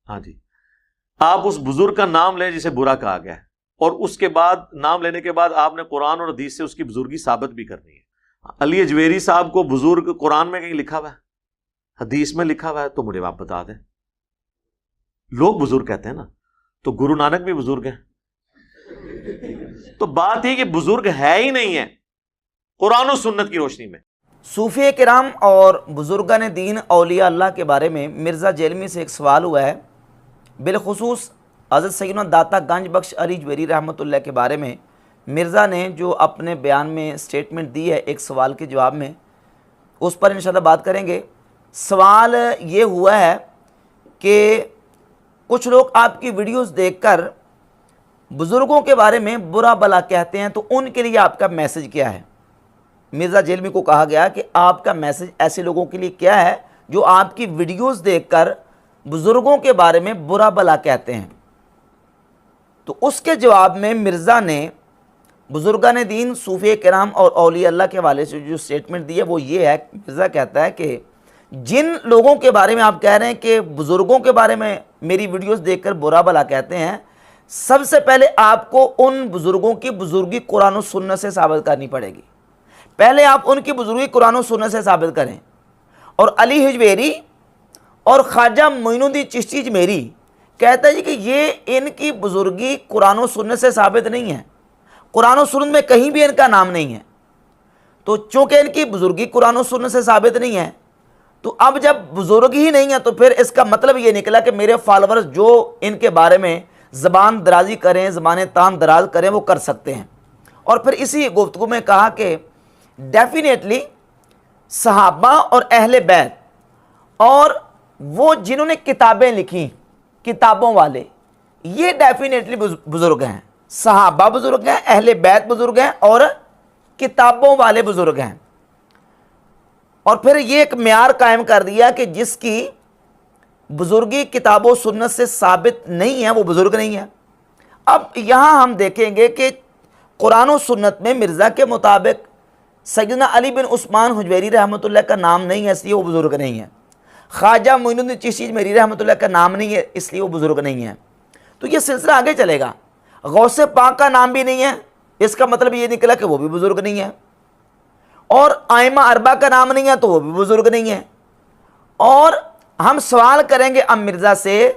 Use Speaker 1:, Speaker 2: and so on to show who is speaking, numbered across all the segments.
Speaker 1: ہاں جی، آپ اس بزرگ کا نام لیں جسے برا کہا گیا ہے، اور اس کے بعد نام لینے کے بعد آپ نے قرآن اور حدیث سے اس کی بزرگی ثابت بھی کرنی ہے۔ علی اجویری صاحب کو بزرگ قرآن میں کہیں لکھا ہوا ہے؟ حدیث میں لکھا ہوا ہے؟ تو مجھے آپ بتا دیں۔ لوگ بزرگ کہتے ہیں نا، تو گرو نانک بھی بزرگ ہیں۔ تو بات یہ کہ بزرگ ہے ہی نہیں ہے قرآن و سنت کی روشنی میں۔
Speaker 2: صوفیہ کرام اور بزرگان دین اولیاء اللہ کے بارے میں مرزا جیلمی سے ایک سوال ہوا ہے، بالخصوص حضرت سیدنا داتا گنج بخش علی اجویری رحمۃ اللہ کے بارے میں مرزا نے جو اپنے بیان میں سٹیٹمنٹ دی ہے ایک سوال کے جواب میں، اس پر انشاءاللہ بات کریں گے۔ سوال یہ ہوا ہے کہ کچھ لوگ آپ کی ویڈیوز دیکھ کر بزرگوں کے بارے میں برا بھلا کہتے ہیں، تو ان کے لیے آپ کا میسج کیا ہے؟ مرزا جیلمی کو کہا گیا کہ آپ کا میسج ایسے لوگوں کے لیے کیا ہے جو آپ کی ویڈیوز دیکھ کر بزرگوں کے بارے میں برا بھلا کہتے ہیں؟ تو اس کے جواب میں مرزا نے بزرگان دین، صوفیہ کرام اور اولیاء اللہ کے حوالے سے جو سٹیٹمنٹ دی ہے وہ یہ ہے، مرزا کہتا ہے کہ جن لوگوں کے بارے میں آپ کہہ رہے ہیں کہ بزرگوں کے بارے میں میری ویڈیوز دیکھ کر برا بھلا کہتے ہیں، سب سے پہلے آپ کو ان بزرگوں کی بزرگی قرآن و سنت سے ثابت کرنی پڑے گی۔ پہلے آپ ان کی بزرگی قرآن و سنت سے ثابت کریں۔ اور علی اجویری اور خواجہ معین الدین چشتی اجمیری کہتا ہے کہ یہ ان کی بزرگی قرآن و سنت سے ثابت نہیں ہے، قرآن و سنت میں کہیں بھی ان کا نام نہیں ہے۔ تو چونکہ ان کی بزرگی قرآن و سنت سے ثابت نہیں ہے، تو اب جب بزرگ ہی نہیں ہے تو پھر اس کا مطلب یہ نکلا کہ میرے فالورز جو ان کے بارے میں زبان درازی کریں، زبان تان دراز کریں، وہ کر سکتے ہیں۔ اور پھر اسی گفتگو میں کہا کہ ڈیفینیٹلی صحابہ اور اہل بیت اور وہ جنہوں نے کتابیں لکھی، کتابوں والے، یہ ڈیفینیٹلی بزرگ ہیں۔ صحابہ بزرگ ہیں، اہل بیت بزرگ ہیں، اور کتابوں والے بزرگ ہیں۔ اور پھر یہ ایک معیار قائم کر دیا کہ جس کی بزرگی کتاب و سنت سے ثابت نہیں ہے وہ بزرگ نہیں ہے۔ اب یہاں ہم دیکھیں گے کہ قرآن و سنت میں مرزا کے مطابق سیدنا علی بن عثمان حجویری رحمۃ اللہ کا نام نہیں ہے، اس لیے وہ بزرگ نہیں ہے۔ خواجہ معین الدین چشتی اجمیری رحمۃ اللہ کا نام نہیں ہے، اس لیے وہ بزرگ نہیں ہے۔ تو یہ سلسلہ آگے چلے گا۔ غوث پاک کا نام بھی نہیں ہے، اس کا مطلب یہ نکلا کہ وہ بھی بزرگ نہیں ہے۔ اور ائمہ اربعہ کا نام نہیں ہے تو وہ بھی بزرگ نہیں ہے۔ اور ہم سوال کریں گے اب مرزا سے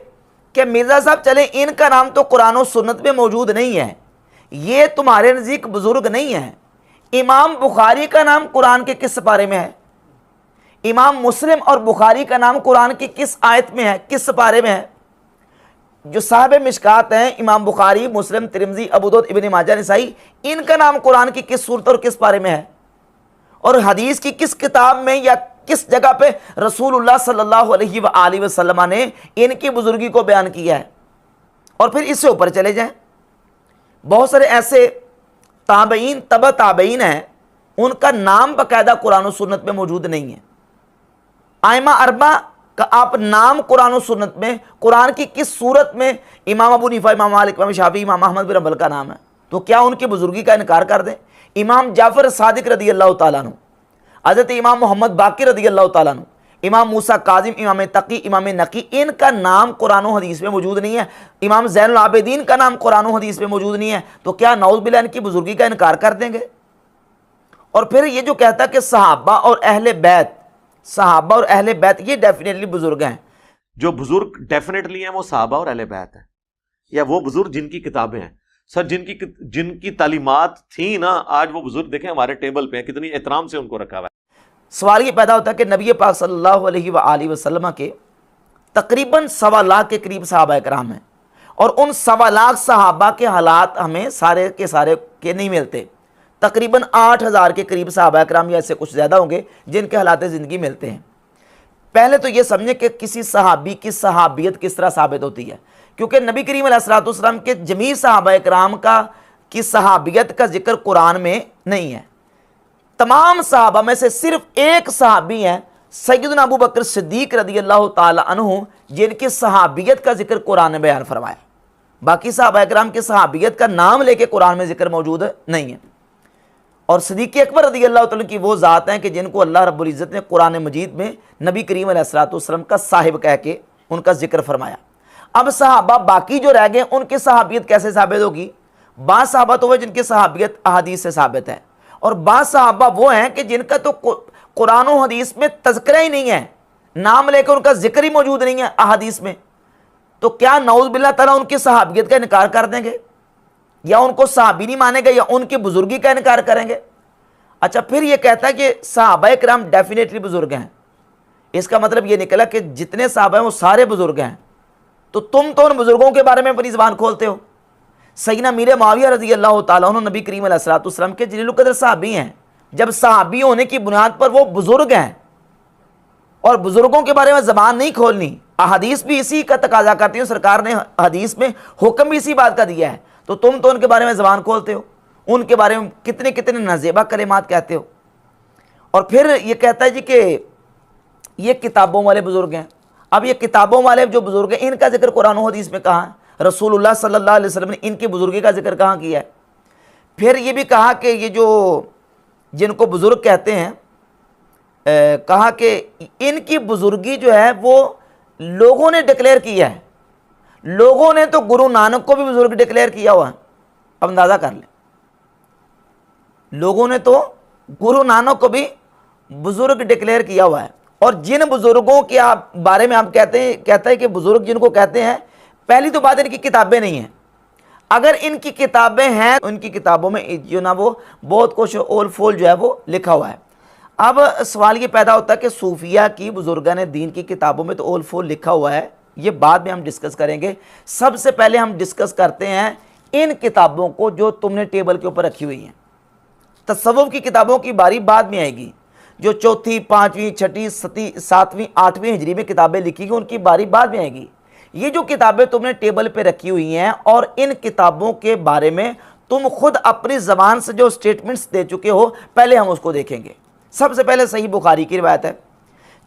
Speaker 2: کہ مرزا صاحب چلیں، ان کا نام تو قرآن و سنت میں موجود نہیں ہے، یہ تمہارے نزدیک بزرگ نہیں ہے۔ امام بخاری کا نام قرآن کے کس سپارے میں ہے؟ امام مسلم اور بخاری کا نام قرآن کی کس آیت میں ہے، کس سپارے میں ہے؟ جو صاحب مشکات ہیں، امام بخاری، مسلم، ترمذی، ابو داؤد، ابن ماجہ، نسائی، ان کا نام قرآن کی کس سورت اور کس پارے میں ہے؟ اور حدیث کی کس کتاب میں یا کس جگہ پہ رسول اللہ صلی اللہ علیہ وآلہ وسلم نے ان کی بزرگی کو بیان کیا ہے؟ اور پھر اس سے اوپر چلے جائیں، بہت سارے ایسے تابعین، تبع تابعین ہیں، ان کا نام باقاعدہ قرآن و سنت میں موجود نہیں ہے۔ ائمہ اربعہ کا آپ نام قرآن و سنت میں، قرآن کی کس صورت میں امام ابو حنیفہ، امام مالک، امام شافعی، امام احمد بن حنبل کا نام ہے؟ تو کیا ان کی بزرگی کا انکار کر دیں؟ امام جعفر صادق رضی اللہ تعالیٰ عنہ، حضرت امام محمد باقر رضی اللہ تعالیٰ عنہ، امام موسیٰ کاظم، امام تقی، امام نقی، ان کا نام قرآن و حدیث میں موجود نہیں ہے۔ امام زین العابدین کا نام قرآن و حدیث میں موجود نہیں ہے، تو کیا نعوذ باللہ ان کی بزرگی کا انکار کر دیں گے؟ اور پھر یہ جو کہتا ہے کہ صحابہ اور اہل بیت، صحابہ اور اہل بیت یہ ڈیفینیٹلی بزرگ ہیں۔
Speaker 1: جو بزرگ ڈیفینیٹلی ہیں وہ صحابہ اور اہل بیت ہیں، یا وہ بزرگ جن کی کتابیں ہیں۔ سر جن کی تعلیمات تھیں نا، آج وہ بزرگ دیکھیں ہمارے ٹیبل پہ ہیں، کتنی احترام سے ان کو رکھا ہوا ہے۔
Speaker 2: سوال یہ پیدا ہوتا ہے کہ نبی پاک صلی اللہ علیہ وآلہ وسلم کے تقریباً 1.25 لاکھ کے قریب صحابہ کرام ہیں، اور ان 1.25 لاکھ صحابہ کے حالات ہمیں سارے کے سارے کے نہیں ملتے۔ تقریباً 8,000 کے قریب صحابہ کرام یا اس سے کچھ زیادہ ہوں گے جن کے حالات زندگی ملتے ہیں۔ پہلے تو یہ سمجھیں کہ کسی صحابی کی صحابیت کس طرح ثابت ہوتی ہے، کیونکہ نبی کریم علیہ الصلوۃ والسلام کے جمیع صحابہ کرام کی صحابیت کا ذکر قرآن میں نہیں ہے۔ تمام صحابہ میں سے صرف ایک صحابی ہیں، سیدنا ابو بکر صدیق رضی اللہ تعالی عنہ، جن کی صحابیت کا ذکر قرآن نے بیان فرمایا۔ باقی صحابہ کرام کی صحابیت کا نام لے کے قرآن میں ذکر موجود نہیں ہے۔ اور صدیق اکبر رضی اللہ تعالیٰ کی وہ ذات ہیں کہ جن کو اللہ رب العزت نے قرآن مجید میں نبی کریم علیہ الصلوۃ والسلام کا صاحب کہہ کے ان کا ذکر فرمایا۔ اب صحابہ باقی جو رہ گئے ان کی صحابیت کیسے ثابت ہوگی؟ بعض صحابہ تو وہ جن کی صحابیت احادیث سے ثابت ہے، اور بعض صحابہ وہ ہیں کہ جن کا تو قرآن و حدیث میں تذکرہ ہی نہیں ہے، نام لے کے ان کا ذکر ہی موجود نہیں ہے احادیث میں، تو کیا نعوذ باللہ تعالیٰ ان کی صحابیت کا انکار کر دیں گے، یا ان کو صحابی نہیں مانیں گے، یا ان کی بزرگی کا انکار کریں گے؟ اچھا، پھر یہ کہتا ہے کہ صحابہ کرام ڈیفینیٹلی بزرگ ہیں، اس کا مطلب یہ نکلا کہ جتنے صحابہ ہیں وہ سارے بزرگ ہیں، تو تم تو ان بزرگوں کے بارے میں اپنی زبان کھولتے ہو۔ سیدنا امیر معاویہ رضی اللہ تعالیٰ عنہ نبی کریم علیہ السلام کے جلیل القدر صحابی ہیں، جب صحابی ہونے کی بنیاد پر وہ بزرگ ہیں، اور بزرگوں کے بارے میں زبان نہیں کھولنی، احادیث بھی اسی کا تقاضا کرتی ہیں، سرکار نے حدیث میں حکم بھی اسی بات کا دیا ہے، تو تم تو ان کے بارے میں زبان کھولتے ہو، ان کے بارے میں کتنے کتنے نازیبہ کلمات کہتے ہو۔ اور پھر یہ کہتا ہے جی کہ یہ کتابوں والے بزرگ ہیں۔ اب یہ کتابوں والے جو بزرگ ہیں ان کا ذکر قرآن و حدیث میں کہاں ہے؟ رسول اللہ صلی اللہ علیہ وسلم نے ان کی بزرگی کا ذکر کہاں کیا ہے؟ پھر یہ بھی کہا کہ یہ جو جن کو بزرگ کہتے ہیں، کہا کہ ان کی بزرگی جو ہے وہ لوگوں نے ڈکلیئر کیا ہے، لوگوں نے تو گرو نانک کو بھی بزرگ ڈکلیئر کیا ہوا ہے۔ اب اندازہ کر لیں، لوگوں نے تو گرو نانک کو بھی بزرگ ڈکلیئر کیا ہوا ہے، اور جن بزرگوں کے بارے میں آپ کہتا ہے کہ بزرگ جن کو کہتے ہیں، پہلی تو بات ان کی کتابیں نہیں ہیں، اگر ان کی کتابیں ہیں ان کی کتابوں میں جو نا وہ بہت کچھ اول فول جو ہے وہ لکھا ہوا ہے۔ اب سوال یہ پیدا ہوتا ہے کہ صوفیہ کی بزرگان دین کی کتابوں میں تو اول فول لکھا ہوا ہے، یہ بعد میں ہم ڈسکس کریں گے۔ سب سے پہلے ہم ڈسکس کرتے ہیں ان کتابوں کو جو تم نے ٹیبل کے اوپر رکھی ہوئی ہیں۔ تصوف کی کتابوں کی باری بعد میں آئے گی، جو چوتھی، پانچویں، چھٹی، ساتویں، آٹھویں ہجری میں کتابیں لکھی گئی ان کی باری بعد میں آئے گی۔ یہ جو کتابیں تم نے ٹیبل پہ رکھی ہوئی ہیں اور ان کتابوں کے بارے میں تم خود اپنی زبان سے جو سٹیٹمنٹس دے چکے ہو، پہلے ہم اس کو دیکھیں گے۔ سب سے پہلے صحیح بخاری کی روایت ہے،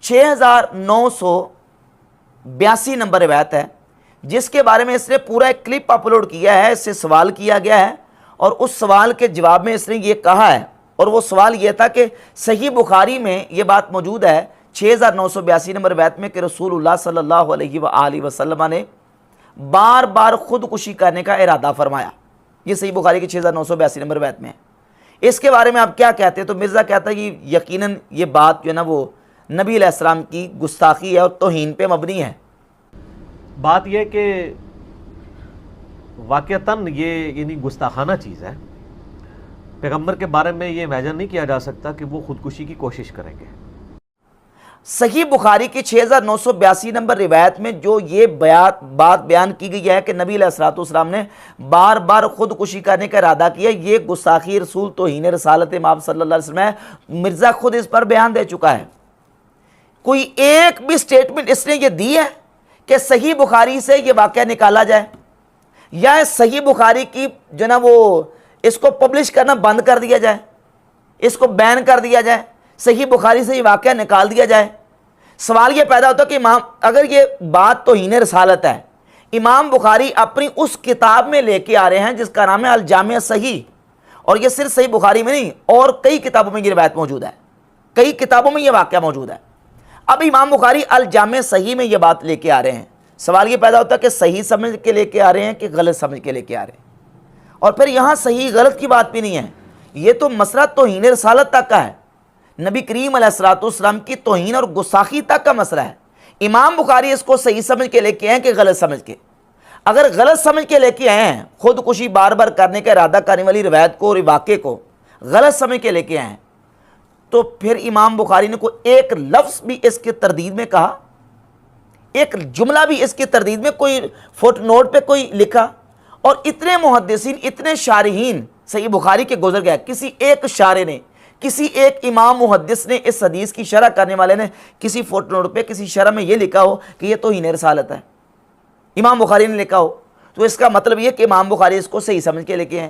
Speaker 2: 6982 نمبر روایت ہے، جس کے بارے میں اس نے پورا ایک کلپ اپلوڈ کیا ہے، اس سے سوال کیا گیا ہے، اور اس سوال کے جواب میں اس نے یہ کہا ہے، اور وہ سوال یہ تھا کہ صحیح بخاری میں یہ بات موجود ہے 6982 نمبر روایت میں کہ رسول اللہ صلی اللہ علیہ وآلہ وسلم نے بار بار خودکشی کرنے کا ارادہ فرمایا۔ یہ صحیح بخاری کی 6982 نمبر روایت میں ہے۔ اس کے بارے میں آپ کیا کہتے ہیں؟ تو مرزا کہتا ہے کہ یقیناً یہ بات جو ہے نا وہ نبی علیہ السلام کی گستاخی ہے اور توہین پہ مبنی ہے۔
Speaker 1: بات یہ کہ واقعتاً یہ یعنی گستاخانہ چیز ہے، پیغمبر کے بارے میں یہ امیجن نہیں کیا جا سکتا کہ وہ خودکشی کی کوشش کریں گے۔
Speaker 2: صحیح بخاری کی 6982 نمبر روایت میں جو یہ بات بیان کی گئی ہے کہ نبی علیہ السلام نے بار بار خودکشی کرنے کا ارادہ کیا، یہ گستاخی رسول توہین رسالت مآب صلی اللہ علیہ وسلم ہے۔ مرزا خود اس پر بیان دے چکا ہے۔ کوئی ایک بھی سٹیٹمنٹ اس نے یہ دی ہے کہ صحیح بخاری سے یہ واقعہ نکالا جائے، یا صحیح بخاری کی جو نا وہ اس کو پبلش کرنا بند کر دیا جائے، اس کو بین کر دیا جائے، صحیح بخاری سے یہ واقعہ نکال دیا جائے؟ سوال یہ پیدا ہوتا ہے کہ امام، اگر یہ بات توہین رسالت ہے، امام بخاری اپنی اس کتاب میں لے کے آ رہے ہیں جس کا نام ہے الجامع صحیح، اور یہ صرف صحیح بخاری میں نہیں اور کئی کتابوں میں یہ روایت موجود ہے، کئی کتابوں میں یہ واقعہ موجود ہے۔ اب امام بخاری الجامع صحیح میں یہ بات لے کے آ رہے ہیں، سوال یہ پیدا ہوتا ہے کہ صحیح سمجھ کے لے کے آ رہے ہیں کہ غلط سمجھ کے لے کے آ رہے ہیں؟ اور پھر یہاں صحیح غلط کی بات بھی نہیں ہے، یہ تو مسئلہ توہین رسالت تک کا ہے، نبی کریم علیہ السلام کی توہین اور گستاخی تک کا مسئلہ ہے۔ امام بخاری اس کو صحیح سمجھ کے لے کے آئے ہیں کہ غلط سمجھ کے؟ اگر غلط سمجھ کے لے کے آئے ہیں، خودکشی بار بار کرنے کا ارادہ کرنے والی روایت کو اور واقعے کو غلط سمجھ کے لے کے آئے ہیں، تو پھر امام بخاری نے کوئی ایک لفظ بھی اس کی تردید میں کہا، ایک جملہ بھی اس کی تردید میں کوئی فٹ نوٹ پہ کوئی لکھا؟ اور اتنے محدثین، اتنے شارحین صحیح بخاری کے گزر گئے، کسی ایک شارح نے، کسی ایک امام محدث نے، اس حدیث کی شرح کرنے والے نے کسی فٹ نوٹ پہ کسی شرح میں یہ لکھا ہو کہ یہ توہین رسالت ہے، امام بخاری نے لکھا ہو، تو اس کا مطلب یہ کہ امام بخاری اس کو صحیح سمجھ کے لے کے ہیں۔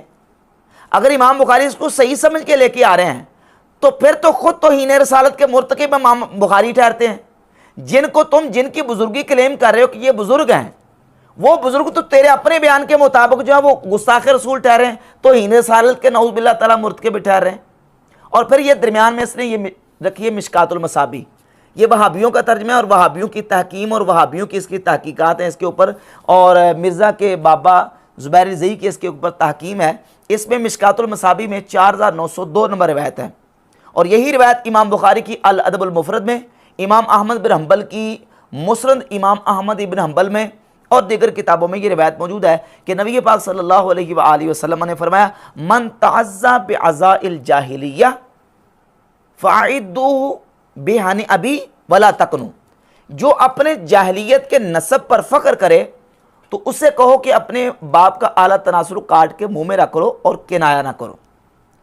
Speaker 2: اگر امام بخاری اس کو صحیح سمجھ کے لے کے آ رہے ہیں تو پھر تو خود توہین رسالت کے مرتکب امام بخاری ٹھہرتے ہیں، جن کی بزرگی کلیم کر رہے ہو کہ یہ بزرگ ہیں، وہ بزرگ تو تیرے اپنے بیان کے مطابق جو ہے وہ گستاخ رسول ٹھہرے ہیں، توہین رسالت کے نعوذ باللہ تعالیٰ مرتکب ٹھہر رہے ہیں۔ اور پھر یہ درمیان میں اس نے یہ رکھی ہے مشکات المصابیح، یہ وہابیوں کا ترجمہ ہے اور وہابیوں کی تحکیم اور وہابیوں کی اس کی تحقیقات ہیں اس کے اوپر، اور مرزا کے بابا زبیر رضی کی اس کے اوپر تحکیم ہے۔ اس میں مشکات المصابیح میں 4902 نمبر روایت ہے، اور یہی روایت امام بخاری کی الادب المفرد میں، امام احمد بن حنبل کی مسند امام احمد ابن حنبل میں اور دیگر کتابوں میں یہ روایت موجود ہے کہ نبی پاک صلی اللہ علیہ وآلہ وسلم نے فرمایا من تعزا بعزاء الجاہلیہ فاعدوہ بہن ابی ولا تکنو، جو اپنے جاہلیت کے نسب پر فخر کرے تو اسے کہو کہ اپنے باپ کا اعلیٰ تناسل کاٹ کے منہ میں رکھ لو اور کنایا نہ کرو۔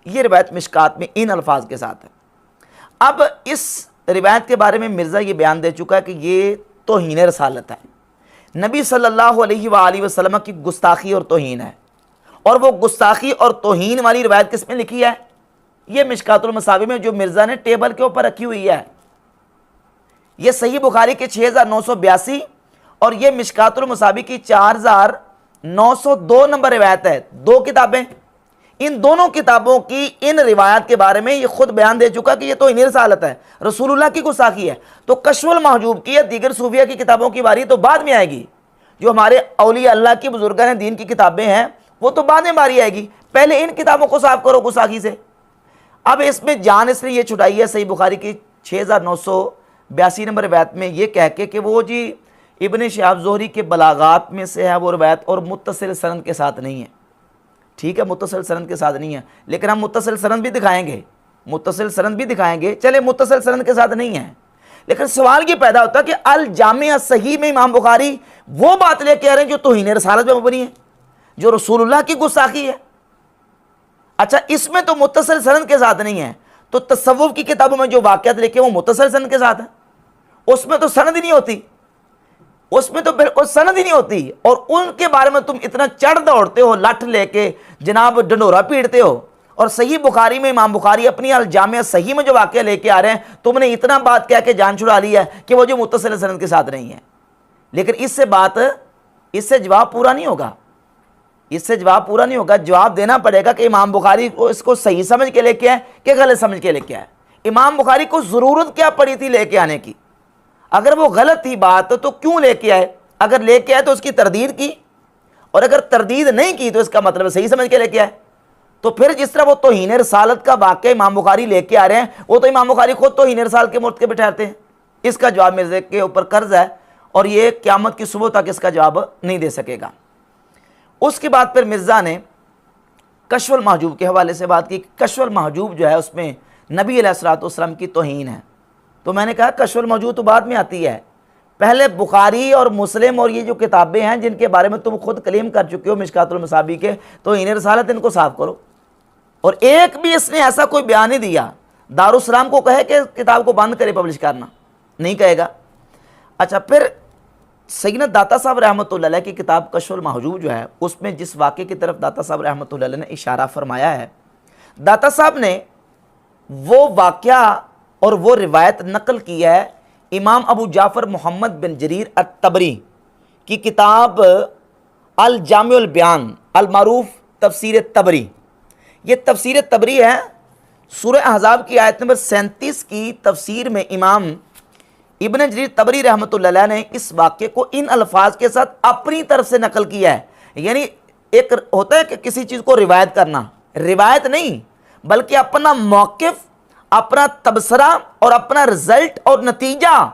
Speaker 2: یہ روایت مشکات میں ان الفاظ کے ساتھ ہے۔ اب اس روایت کے بارے میں مرزا یہ بیان دے چکا ہے کہ یہ توہین رسالت ہے، نبی صلی اللہ علیہ وآلہ وسلم کی گستاخی اور توہین ہے، اور وہ گستاخی اور توہین والی روایت کس میں لکھی ہے؟ یہ مشکات المصابیح میں جو مرزا نے ٹیبل کے اوپر رکھی ہوئی ہے۔ یہ صحیح بخاری کے 6982 اور یہ مشکات المصابیح کی 4902 نمبر روایت ہے، دو کتابیں۔ ان دونوں کتابوں کی ان روایات کے بارے میں یہ خود بیان دے چکا کہ یہ توہین رسالت ہے، رسول اللہ کی گستاخی ہے۔ تو کشف المحجوب کی یا دیگر صوفیہ کی کتابوں کی باری تو بعد میں آئے گی، جو ہمارے اولیاء اللہ کی بزرگان دین کی کتابیں ہیں وہ تو بعد میں باری آئے گی، پہلے ان کتابوں کو صاف کرو گستاخی سے۔ اب اس میں جان اس نے یہ چھٹائی ہے صحیح بخاری کی 6982 نمبر روایت میں یہ کہہ کے کہ وہ جی ابن شہاب زہری کے بلاغات میں سے ہے وہ روایت، اور متصل سند کے ساتھ نہیں ہے۔ ٹھیک ہے، متصل سند کے ساتھ نہیں ہے، لیکن ہم متصل سند بھی دکھائیں گے، متصل سند بھی دکھائیں گے، چلے متصل سند کے ساتھ نہیں ہے، لیکن سوال یہ پیدا ہوتا ہے کہ الجامع صحیح میں امام بخاری وہ بات لے کے آ رہے ہیں جو توہین رسالت میں مبنی ہے، جو رسول اللہ کی گستاخی ہے۔ اچھا، اس میں تو متصل سند کے ساتھ نہیں ہے، تو تصوف کی کتابوں میں جو واقعات لکھے وہ متصل سند کے ساتھ ہیں، اس میں تو سند ہی نہیں ہوتی، اس میں تو بالکل سند ہی نہیں ہوتی، اور ان کے بارے میں تم اتنا چڑھ دوڑتے ہو، لٹھ لے کے جناب ڈنڈورا پیٹتے ہو، اور صحیح بخاری میں امام بخاری اپنی الجامع صحیح میں جو واقعہ لے کے آ رہے ہیں تم نے اتنا بات کہہ کے جان چھڑا لی ہے کہ وہ جو متصل سند کے ساتھ نہیں ہے۔ لیکن اس سے جواب پورا نہیں ہوگا، اس سے جواب پورا نہیں ہوگا، جواب دینا پڑے گا کہ امام بخاری کو اس کو صحیح سمجھ کے لے کے آئے کہ غلط سمجھ کے لے کے آئے۔ امام بخاری کو ضرورت کیا پڑی تھی لے کے آنے کی؟ اگر وہ غلط تھی بات تو کیوں لے کے آئے؟ اگر لے کے آئے تو اس کی تردید کی، اور اگر تردید نہیں کی تو اس کا مطلب صحیح سمجھ کے لے کے آئے۔ تو پھر جس طرح وہ توہین رسالت کا واقعہ امام بخاری لے کے آ رہے ہیں، وہ تو امام بخاری خود توہین رسالت کے مرتکب ٹھہرتے ہیں۔ اس کا جواب مرزا کے اوپر قرض ہے، اور یہ قیامت کی صبح تک اس کا جواب نہیں دے سکے گا۔ اس کے بعد پھر مرزا نے کشف المحجوب کے حوالے سے بات کی۔ کشف المحجوب جو ہے اس میں نبی علیہ الصلوۃ والسلام کی توہین ہے۔ تو میں نے کہا کشف المحجوب تو بعد میں آتی ہے، پہلے بخاری اور مسلم اور یہ جو کتابیں ہیں جن کے بارے میں تم خود کلیم کر چکے ہو مشکات المصابیح کے، تو انہیں رسالت ان کو صاف کرو۔ اور ایک بھی اس نے ایسا کوئی بیان نہیں دیا دارالسلام کو کہے کہ کتاب کو بند کرے پبلش کرنا، نہیں کہے گا۔ اچھا، پھر سیدنا داتا صاحب رحمۃ اللہ علیہ کی کتاب کشف المحجوب جو ہے اس میں جس واقعے کی طرف داتا صاحب رحمۃ اللہ علیہ نے اشارہ فرمایا ہے، داتا صاحب نے وہ واقعہ اور وہ روایت نقل کی ہے امام ابو جعفر محمد بن جریر الطبری کی کتاب الجامع البیان المعروف تفسیر طبری۔ یہ تفسیر طبری ہے، سورہ احزاب کی آیت نمبر 37 کی تفسیر میں امام ابن جریر طبری رحمۃ اللہ علیہ نے اس واقعے کو ان الفاظ کے ساتھ اپنی طرف سے نقل کیا ہے۔ یعنی ایک ہوتا ہے کہ کسی چیز کو روایت کرنا، روایت نہیں بلکہ اپنا موقف، اپنا تبصرہ اور اپنا رزلٹ اور نتیجہ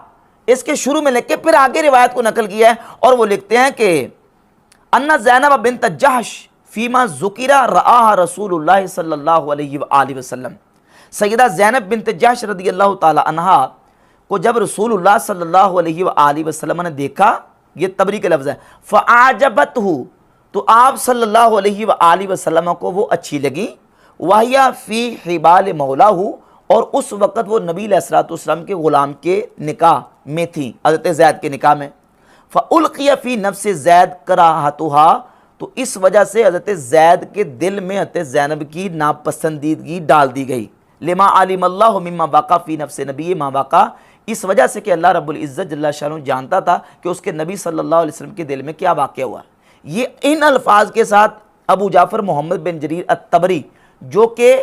Speaker 2: اس کے شروع میں لکھ کے پھر آگے روایت کو نقل کیا ہے، اور وہ لکھتے ہیں کہ ان زینب بنت جحش فیما ذکر رآہ رسول اللہ صلی اللہ علیہ وآلہ وسلم، سیدہ زینب بنت جحش رضی اللہ تعالی عنہا کو جب رسول اللہ صلی اللہ علیہ وآلہ وسلم نے دیکھا، یہ طبری کے لفظ ہے، فَأَعْجَبَتْهُ، تو آپ صلی اللہ علیہ وآلہ وسلم کو وہ اچھی لگی، وَهِيَ فِي حِبَالِ مَوْلَاهُ، اور اس وقت وہ نبی علیہ الصلوۃ والسلام کے غلام کے نکاح میں تھیں، حضرت زید کے نکاح میں۔ فَأُلْقِيَ فِي نَفْسِ زید كَرَاهَتُهَا، تو اس وجہ سے حضرت زید کے دل میں حضرت زینب کی ناپسندیدگی ڈال دی گئی، لما علم اللہ مما وقع فی نفس نبی ما وقع، اس وجہ سے کہ اللہ رب العزت جل شانہ جانتا تھا کہ اس کے نبی صلی اللہ علیہ وسلم کے دل میں کیا واقع ہوا۔ یہ ان الفاظ کے ساتھ ابو جعفر محمد بن جریر الطبری، جو کہ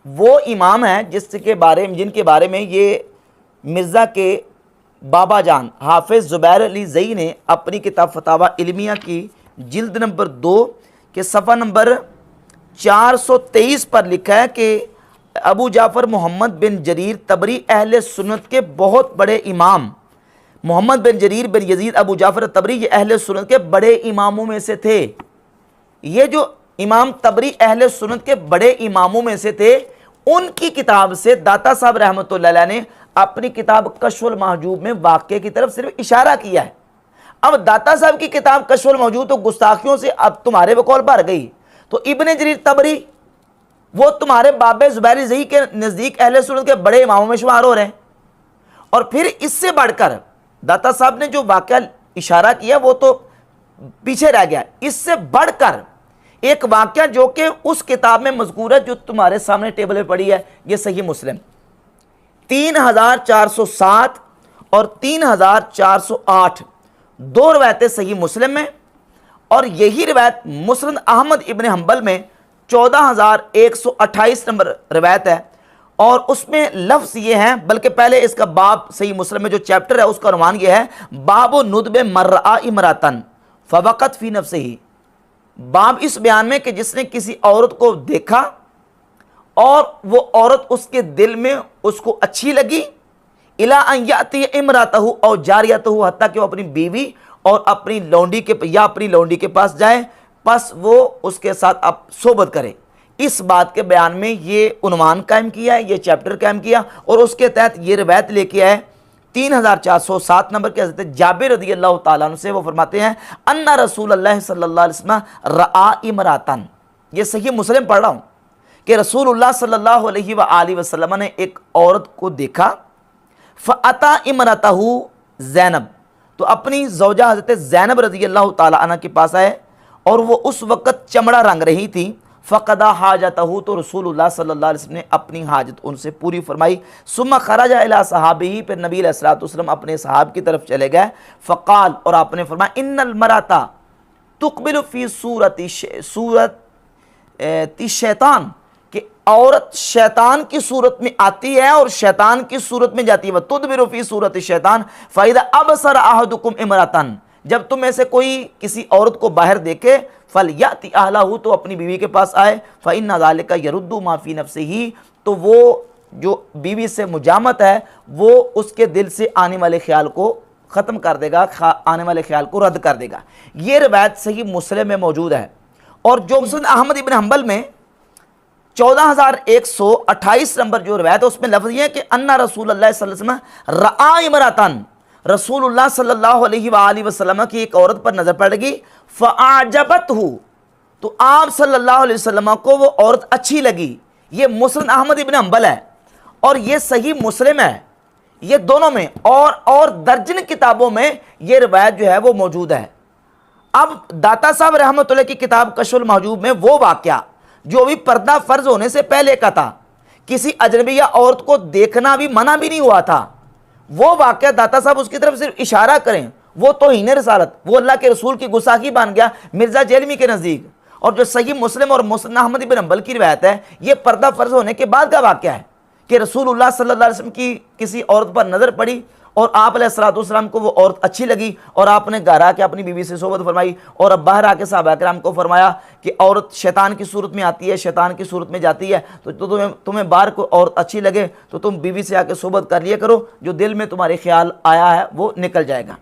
Speaker 2: وہ امام ہیں جن کے بارے میں یہ مرزا کے بابا جان حافظ زبیر علی زئی نے اپنی کتاب فتاوی علمیہ کی جلد نمبر 2 کے صفحہ نمبر 423 پر لکھا ہے کہ ابو جعفر محمد بن جریر طبری اہل سنت کے بہت بڑے امام، محمد بن جریر بن یزید ابو جعفر طبری یہ اہل سنت کے بڑے اماموں میں سے تھے۔ یہ جو امام طبری اہل سنت کے بڑے اماموں میں سے تھے، ان کی کتاب سے داتا صاحب رحمۃ اللہ علیہ نے اپنی کتاب کشف المحجوب میں واقعے کی طرف صرف اشارہ کیا ہے۔ اب داتا صاحب کی کتاب کشف المحجوب تو گستاخیوں سے اب تمہارے بقول بھر گئی، تو ابن جریر طبری وہ تمہارے باب زبیر زئی کے نزدیک اہل سنت کے بڑے اماموں میں شمار ہو رہے ہیں۔ اور پھر اس سے بڑھ کر داتا صاحب نے جو واقعہ اشارہ کیا وہ تو پیچھے رہ گیا، اس سے بڑھ کر ایک واقعہ جو کہ اس کتاب میں مذکور ہے جو تمہارے سامنے ٹیبل پہ پڑی ہے، یہ صحیح مسلم 3407 اور 3408 دو روایتیں صحیح مسلم میں، اور یہی روایت مسند احمد ابن حنبل میں 14128 نمبر روایت ہے، اور اس میں لفظ یہ ہیں، بلکہ پہلے اس کا باب صحیح مسلم میں جو چیپٹر ہے اس کا عنوان یہ ہے باب ندب من رأى امرأة فوقت فی نفسہ، باب اس بیان میں کہ جس نے کسی عورت کو دیکھا اور وہ عورت اس کے دل میں اس کو اچھی لگی، الی ان یاتی امرأتہ او جاریتہ، حتیٰ کہ وہ اپنی بیوی اور اپنی لونڈی کے پاس جائے، پس وہ اس کے ساتھ اب صحبت کرے۔ اس بات کے بیان میں یہ عنوان قائم کیا ہے، یہ چیپٹر قائم کیا، اور اس کے تحت یہ روایت لے کے آئے 3407 نمبر کے حضرت جابر رضی اللہ تعالیٰ عنہ سے، وہ فرماتے ہیں ان رسول اللہ صلی اللہ علیہ وسلم رأى امرأة، یہ صحیح مسلم پڑھ رہا ہوں کہ رسول اللہ صلی اللہ علیہ وآلہ وسلم نے ایک عورت کو دیکھا، فأتى امرأته زینب، تو اپنی زوجہ حضرت زینب رضی اللہ تعالیٰ عنہ کے پاس آئے، اور وہ اس وقت چمڑا رنگ رہی تھی، فقضى حاجته، تو رسول اللہ صلی اللہ علیہ وسلم نے اپنی حاجت ان سے پوری فرمائی، ثم خرج الى صحابہ، پھر نبی علیہ الصلوۃ والسلام اپنے صحاب کی طرف چلے گئے، فقال، اور آپ نے فرمایا ان المرأة تقبل فی صورت شیطان، کہ عورت شیطان کی صورت میں آتی ہے اور شیطان کی صورت میں جاتی ہے، وتدبر فی صورت الشیطان فاذا ابصر احدکم امرأة، جب تم میں سے کوئی کسی عورت کو باہر دیکھے، فلیأتی اہلہ، تو اپنی بیوی کے پاس آئے، فإن ذلک یرد ما فی نفسہ، تو وہ جو بیوی سے مجامت ہے وہ اس کے دل سے آنے والے خیال کو ختم کر دے گا، آنے والے خیال کو رد کر دے گا۔ یہ روایت صحیح مسلم میں موجود ہے، اور جو مسند احمد ابن حنبل میں 14128 نمبر جو روایت ہے اس میں لفظ یہ ہے کہ ان رسول اللہ صلی اللہ علیہ وسلم رأى امرأة، رسول اللہ صلی اللہ علیہ وآلہ وسلم کی ایک عورت پر نظر پڑ گئی، فأعجبته، تو آپ صلی اللہ علیہ وسلم کو وہ عورت اچھی لگی۔ یہ مسند احمد ابن حنبل ہے اور یہ صحیح مسلم ہے، یہ دونوں میں اور درجن کتابوں میں یہ روایت جو ہے وہ موجود ہے۔ اب داتا صاحب رحمۃ اللہ کی کتاب کشف المحجوب میں وہ واقعہ جو بھی پردہ فرض ہونے سے پہلے کا تھا، کسی اجنبیہ عورت کو دیکھنا بھی منع بھی نہیں ہوا تھا، وہ واقعہ داتا صاحب اس کی طرف صرف اشارہ کریں، وہ توہین رسالت، وہ اللہ کے رسول کی گستاخی بن گیا مرزا جیلمی کے نزدیک۔ اور جو صحیح مسلم اور مسند احمد بن حنبل کی روایت ہے، یہ پردہ فرض ہونے کے بعد کا واقعہ ہے کہ رسول اللہ صلی اللہ علیہ وسلم کی کسی عورت پر نظر پڑی اور آپ علیہ الصلوۃ والسلام کو وہ عورت اچھی لگی، اور آپ نے گھر آ کے اپنی بیوی سے صحبت فرمائی، اور اب باہر آ کے صحابہ کرام کو فرمایا کہ عورت شیطان کی صورت میں آتی ہے، شیطان کی صورت میں جاتی ہے، تو تمہیں باہر کو عورت اچھی لگے تو تم بیوی سے آ کے صحبت کر لیا کرو، جو دل میں تمہارے خیال آیا ہے وہ نکل جائے گا۔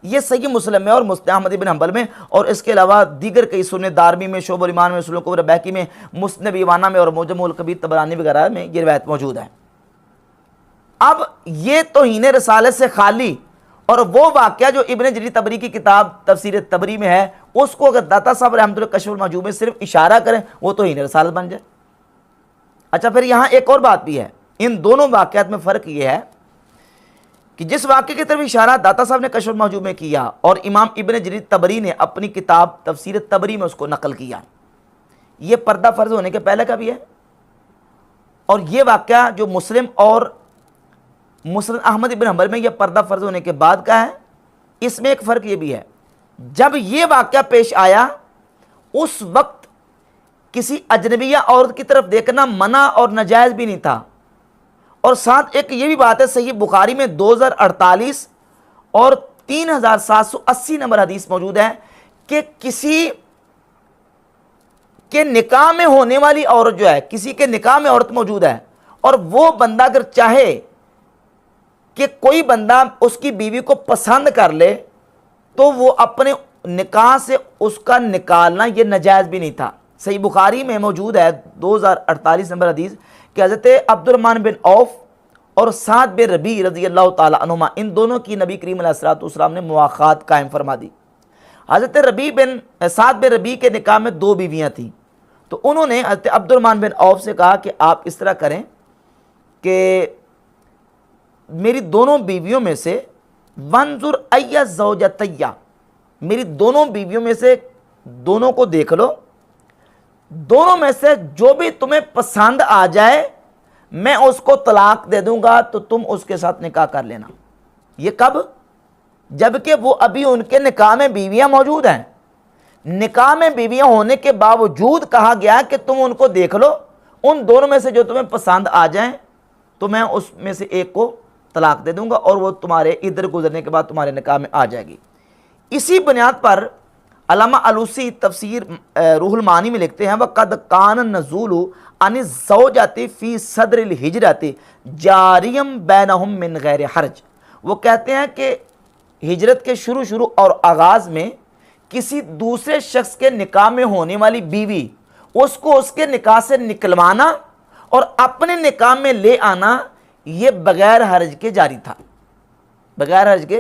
Speaker 2: یہ صحیح مسلم میں اور مسند احمد بن حنبل میں، اور اس کے علاوہ دیگر کئی سنن دارمی میں، شعب الایمان میں، سنن کبری بہقی میں، مسند ایوانہ میں اور معجم الکبیر طبرانی وغیرہ میں یہ روایت موجود ہے۔ اب یہ توہین رسالت سے خالی اور وہ واقعہ جو ابن جریر طبری کی کتاب تفسیر طبری میں ہے، اس کو اگر داتا صاحب رحمۃ اللہ کشف المحجوب میں صرف اشارہ کریں وہ توہین رسالت بن جائے۔ اچھا، پھر یہاں ایک اور بات بھی ہے، ان دونوں واقعات میں فرق یہ ہے کہ جس واقعے کی طرف اشارہ داتا صاحب نے کشف المحجوب میں کیا اور امام ابن جریر طبری نے اپنی کتاب تفسیر طبری میں اس کو نقل کیا، یہ پردہ فرض ہونے کے پہلے کا بھی ہے، اور یہ واقعہ جو مسلم اور مسند احمد بن حنبل میں یہ پردہ فرض ہونے کے بعد کا ہے۔ اس میں ایک فرق یہ بھی ہے، جب یہ واقعہ پیش آیا اس وقت کسی اجنبیہ عورت کی طرف دیکھنا منع اور ناجائز بھی نہیں تھا، اور ساتھ ایک یہ بھی بات ہے صحیح بخاری میں 2048 اور 3780 نمبر حدیث موجود ہے کہ کسی کے نکاح میں ہونے والی عورت جو ہے، کسی کے نکاح میں عورت موجود ہے اور وہ بندہ اگر چاہے کہ کوئی بندہ اس کی بیوی کو پسند کر لے تو وہ اپنے نکاح سے اس کا نکالنا یہ ناجائز بھی نہیں تھا۔ صحیح بخاری میں موجود ہے 2048 نمبر حدیث کہ حضرت عبد الرحمن بن عوف اور سعد بن ربیع رضی اللہ تعالی عنہما، ان دونوں کی نبی کریم علیہ الصلوۃ والسلام نے مواخات قائم فرما دی۔ حضرت سعد بن ربیع کے نکاح میں 2 بیویاں تھیں، تو انہوں نے حضرت عبد الرحمن بن عوف سے کہا کہ آپ اس طرح کریں کہ میری دونوں بیویوں میں سے وانظر ای زوجتیہ، میری دونوں بیویوں میں سے دونوں کو دیکھ لو، دونوں میں سے جو بھی تمہیں پسند آ جائے میں اس کو طلاق دے دوں گا تو تم اس کے ساتھ نکاح کر لینا۔ یہ کب؟ جبکہ وہ ابھی ان کے نکاح میں بیویاں موجود ہیں، نکاح میں بیویاں ہونے کے باوجود کہا گیا کہ تم ان کو دیکھ لو، ان دونوں میں سے جو تمہیں پسند آ جائیں تو میں اس میں سے ایک کو طلاق دے دوں گا اور وہ تمہارے ادھر گزرنے کے بعد تمہارے نکاح میں آ جائے گی۔ اسی بنیاد پر علامہ علوسی تفسیر روح المعانی میں لکھتے ہیں وَقَدْ كَانَ النُّزُولُ عَنِ الزَّوْجَةِ فِي صَدْرِ الْحِجْرَةِ جَارِيًا بَيْنَهُمْ مِنْ غَيْرِ حَرْج، وہ کہتے ہیں کہ ہجرت کے شروع اور آغاز میں کسی دوسرے شخص کے نکاح میں ہونے والی بیوی اس کو اس کے نکاح سے نکلوانا اور اپنے نکاح میں لے آنا یہ بغیر حرج کے جاری تھا، بغیر حرج کے،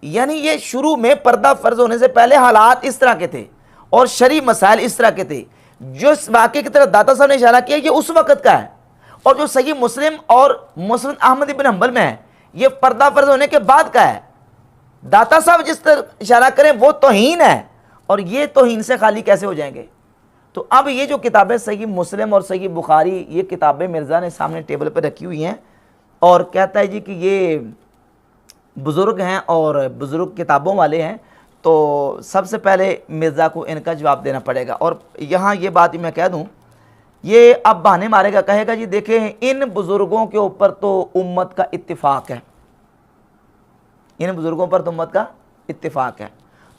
Speaker 2: یعنی یہ شروع میں پردہ فرض ہونے سے پہلے حالات اس طرح کے تھے اور شرعی مسائل اس طرح کے تھے۔ جو اس واقعے کی طرف داتا صاحب نے اشارہ کیا یہ اس وقت کا ہے، اور جو صحیح مسلم اور مسند احمد بن حنبل میں ہے یہ پردہ فرض ہونے کے بعد کا ہے۔ داتا صاحب جس طرح اشارہ کریں وہ توہین ہے، اور یہ توہین سے خالی کیسے ہو جائیں گے؟ تو اب یہ جو کتابیں صحیح مسلم اور صحیح بخاری، یہ کتابیں مرزا نے سامنے ٹیبل پہ رکھی ہوئی ہیں اور کہتا ہے جی کہ یہ بزرگ ہیں اور بزرگ کتابوں والے ہیں، تو سب سے پہلے مرزا کو ان کا جواب دینا پڑے گا۔ اور یہاں یہ بات میں کہہ دوں، یہ اب بہانے مارے گا، کہے گا جی دیکھیں ان بزرگوں کے اوپر تو امت کا اتفاق ہے، ان بزرگوں پر تو امت کا اتفاق ہے،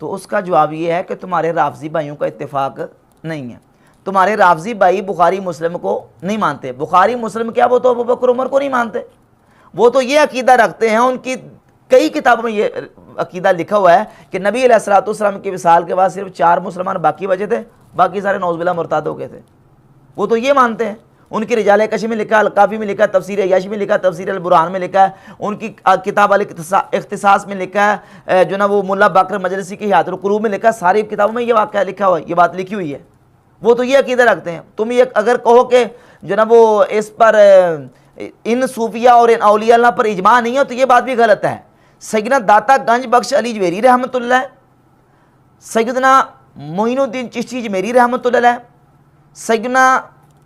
Speaker 2: تو اس کا جواب یہ ہے کہ تمہارے رافضی بھائیوں کا اتفاق نہیں ہے، تمہارے رافضی بھائی بخاری مسلم کو نہیں مانتے۔ بخاری مسلم کیا، وہ تو ابو بکر عمر کو نہیں مانتے، وہ تو یہ عقیدہ رکھتے ہیں، ان کی کئی کتابوں میں یہ عقیدہ لکھا ہوا ہے کہ نبی علیہ الصلوۃ والسلام کی وصال کے بعد صرف 4 مسلمان باقی بچے تھے، باقی سارے نعوذ باللہ مرتد ہو گئے تھے، وہ تو یہ مانتے ہیں۔ ان کی رجال کشی میں لکھا ہے، الکافی میں لکھا ہے، تفسیر عیاشی میں لکھا ہے، تفسیر البرہان میں لکھا ہے، ان کی کتاب الاختصاص میں لکھا ہے، جو نا وہ ملا باقر مجلسی کی حیات القلوب میں لکھا ہے، ساری کتابوں میں یہ واقعہ لکھا ہوا ہے، یہ بات لکھی ہوئی ہے۔ وہ تو یہ عقیدہ رکھتے ہیں۔ تم یہ اگر کہو کہ جو نا وہ اس پر ان صوفیہ اور ان اولیاء اللہ پر اجماع نہیں ہے تو یہ بات بھی غلط ہے۔ سیدنا داتا گنج بخش علی جویری رحمۃ اللہ، سیدنا معین الدین چشتی جمیری رحمۃ اللہ علیہ، سیدنا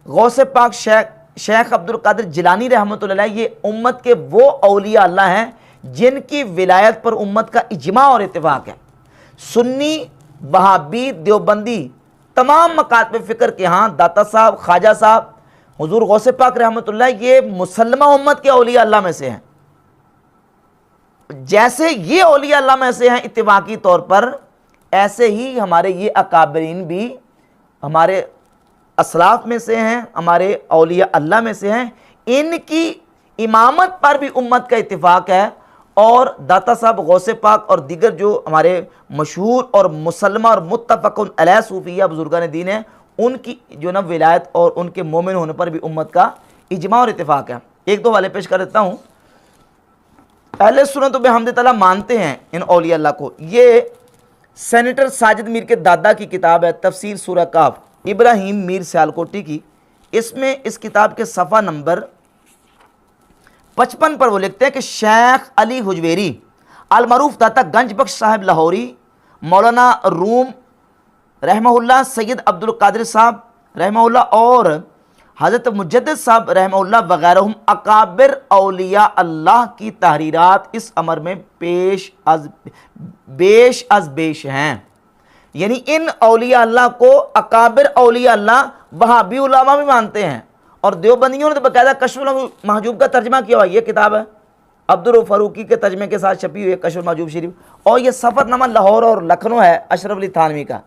Speaker 2: غوث پاک شیخ عبد القادر جیلانی رحمۃ اللہ علیہ، یہ امت کے وہ اولیاء اللہ ہیں جن کی ولایت پر امت کا اجماع اور اتفاق ہے۔ سنی، وہابی، دیوبندی، تمام مکاتب فکر کے ہاں داتا صاحب، خواجہ صاحب، حضور غوث پاک رحمۃ اللہ یہ مسلمہ امت کے اولیاء اللہ میں سے ہیں۔ جیسے یہ اولیاء اللہ میں سے ہیں اتفاقی طور پر، ایسے ہی ہمارے یہ اکابرین بھی ہمارے اسلاف میں سے ہیں، ہمارے اولیاء اللہ میں سے ہیں، ان کی امامت پر بھی امت کا اتفاق ہے۔ اور داتا صاحب، غوث پاک اور دیگر جو ہمارے مشہور اور مسلمہ اور متفق علیہ صوفیہ بزرگان دین ہیں، ان کی جو نا ولایت اور ان کے مومن ہونے پر بھی امت کا اجماع اور اتفاق ہے۔ ایک دو والے پیش کر دیتا ہوں۔ اہل سنت و بحمد تعالیٰ مانتے ہیں ان اولیاء اللہ کو۔ یہ سینیٹر ساجد میر کے دادا کی کتاب ہے تفسیر سورہ کاف، ابراہیم میر سیالکوٹی کی۔ اس میں اس کتاب کے صفحہ نمبر 55 پر وہ لکھتے ہیں کہ شیخ علی حجویری المعروف داتا گنج بخش صاحب لاہوری، مولانا روم رحمہ اللہ، سید عبد القادر صاحب رحمہ اللہ اور حضرت مجدد صاحب رحمہ اللہ وغیرہ اکابر اولیاء اللہ کی تحریرات اس امر میں بیش از بیش ہیں۔ یعنی ان اولیاء اللہ کو اکابر اولیاء اللہ وہابی علماء بھی مانتے ہیں اور دیوبندیوں نے تو باقاعدہ کشف المحجوب کا ترجمہ کیا ہوا. یہ کتاب ہے عبدالرؤف فاروقی کے ترجمے کے ساتھ چھپی ہوئی ہے کشف المحجوب شریف. اور یہ سفر نامہ لاہور اور لکھنؤ ہے اشرف علی تھانوی کا.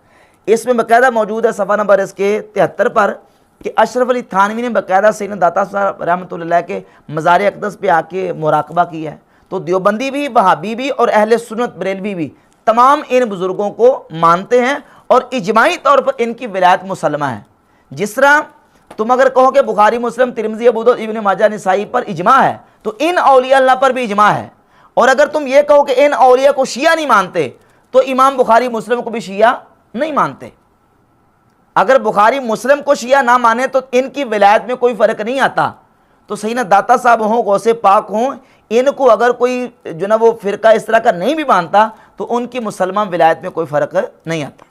Speaker 2: اس میں باقاعدہ موجود ہے صفحہ نمبر اس کے 73 پر کہ اشرف علی تھانوی نے باقاعدہ سیدنا داتا صاحب رحمۃ اللہ کے مزار اقدس پہ آ کے مراقبہ کیا ہے. تو دیوبندی بھی، وہابی بھی اور اہل سنت بریلوی بھی تمام ان بزرگوں کو مانتے ہیں اور اجماعی طور پر ان کی ولایت مسلمہ ہے. جس طرح تم اگر کہو کہ بخاری، مسلم، ترمذی، ابو داؤد، ابن ماجہ، نسائی پر اجماع ہے تو ان اولیاء اللہ پر بھی اجماع ہے. اور اگر تم یہ کہو کہ ان اولیاء کو شیعہ نہیں مانتے تو امام بخاری مسلم کو بھی شیعہ نہیں مانتے. اگر بخاری مسلم کو شیعہ نہ مانے تو ان کی ولایت میں کوئی فرق نہیں آتا. تو سیدنا داتا صاحب ہوں، غوث پاک ہوں، ان کو اگر کوئی جو نا وہ فرقہ اس طرح کا نہیں بھی مانتا تو ان کی مسلمان ولایت میں کوئی فرق نہیں آتا.